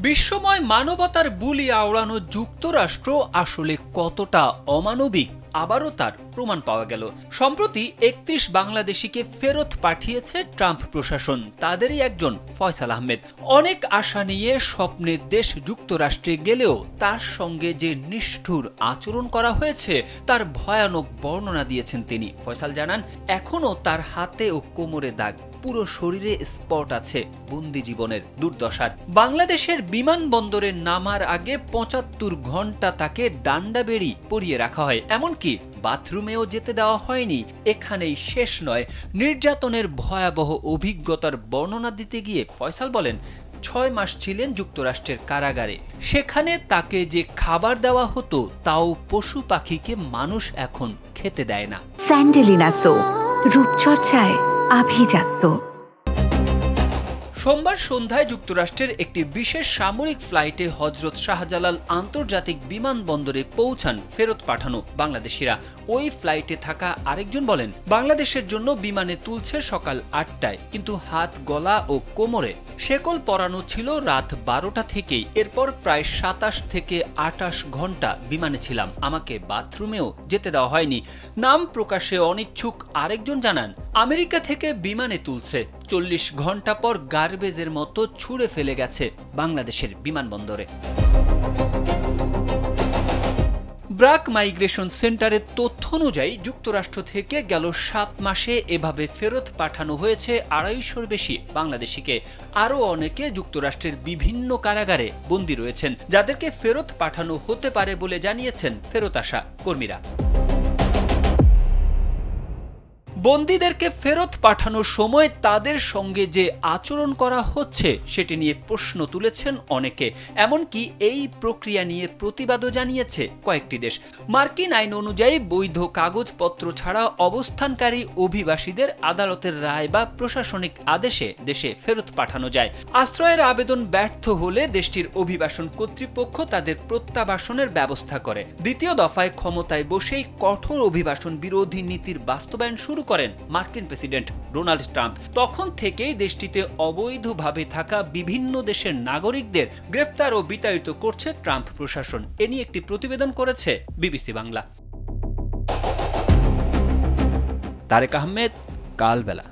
বিশ্বময় মানবতার বুলি আওড়ানো যুক্তরাষ্ট্র আসলে কতটা অমানবিক আবারও তার প্রমাণ পাওয়া গেল। সম্প্রতি ৩১ বাংলাদেশিকে ফেরত পাঠিয়েছে ট্রাম্প প্রশাসন, তাদেরই একজন ফয়সাল আহমেদ। অনেক আশা নিয়ে স্বপ্নের দেশ যুক্তরাষ্ট্রে গেলেও তার সঙ্গে যে নিষ্ঠুর আচরণ করা হয়েছে তার ভয়ানক বর্ণনা দিয়েছেন তিনি। ফয়সাল জানান, এখনও তার হাতে ও কোমরে দাগ, পুরো শরীরে স্পট আছে বন্দি জীবনের দুর্দশার। বাংলাদেশের বিমানবন্দরে নামার আগে ৭৫ ঘন্টা তাকে ডান্ডা বেড়ি পরিয়ে রাখা হয়, এমনকি বাথরুমেও যেতে দেওয়া হয়নি। এখানেই শেষ নয়, নির্যাতনের ভয়াবহ অভিজ্ঞতার বর্ণনা দিতে গিয়ে ফয়সাল বলেন, ৬ মাস ছিলেন যুক্তরাষ্ট্রের কারাগারে। সেখানে তাকে যে খাবার দেওয়া হতো তাও পশু পাখিকে মানুষ এখন খেতে দেয় না। স্যান্ডেলিনা সো, রূপচর্চায় আভিজাত্য। সোমবার সন্ধ্যায় যুক্তরাষ্ট্রের একটি বিশেষ সামরিক ফ্লাইটে হজরত শাহজালাল আন্তর্জাতিক বিমানবন্দরে পৌঁছান ফেরত পাঠানো বাংলাদেশিরা। ওই ফ্লাইটে থাকা আরেকজন বলেন, বাংলাদেশের জন্য বিমানে তুলছে সকাল ৮টায়, কিন্তু হাত, গলা ও কোমরে শেকল পরানো ছিল রাত ১২টা থেকেই। এরপর প্রায় ২৭ থেকে ২৮ ঘন্টা বিমানে ছিলাম, আমাকে বাথরুমেও যেতে দেওয়া হয়নি। নাম প্রকাশে অনিচ্ছুক আরেকজন জানান, আমেরিকা থেকে বিমানে তুলছে, ৪০ ঘন্টা পর গার্বেজের মতো ছুঁড়ে ফেলে গেছে বাংলাদেশের বিমানবন্দরে। ব্র্যাক মাইগ্রেশন সেন্টারের তথ্য অনুযায়ী যুক্তরাষ্ট্র থেকে গেল ৭ মাসে এভাবে ফেরত পাঠানো হয়েছে ২৫০র বেশি বাংলাদেশিকে। আরও অনেকে যুক্তরাষ্ট্রের বিভিন্ন কারাগারে বন্দী রয়েছেন, যাদেরকে ফেরত পাঠানো হতে পারে বলে জানিয়েছেন ফেরত আসা কর্মীরা। বন্দীদেরকে ফেরত পাঠানোর সময় তাদের সঙ্গে যে আচরণ করা হচ্ছে সেটি নিয়ে প্রশ্ন তুলেছেন অনেকে। এমনকি এই প্রক্রিয়া নিয়ে প্রতিবাদও জানিয়েছে কয়েকটি দেশ। মার্কিন আইন অনুযায়ী বৈধ কাগজপত্র ছাড়া অবস্থানকারী অভিবাসীদের আদালতের রায় বা প্রশাসনিক আদেশে দেশে ফেরত পাঠানো যায়। আশ্রয়ের আবেদন ব্যর্থ হলে দেশটির অভিবাসন কর্তৃপক্ষ তাদের প্রত্যাবাসনের ব্যবস্থা করে। দ্বিতীয় দফায় ক্ষমতায় বসেই কঠোর অভিবাসন বিরোধী নীতির বাস্তবায়ন শুরু করেন মার্কিন প্রেসিডেন্ট ডোনাল্ড ট্রাম্প। তখন থেকেই দেশটিতে অবৈধভাবে থাকা বিভিন্ন দেশের নাগরিকদের গ্রেফতার ও বিতাড়িত করছে ট্রাম্প প্রশাসন। এ নিয়ে একটি প্রতিবেদন করেছে বিবিসি বাংলা। তারেক আহমেদ, কালবেলা।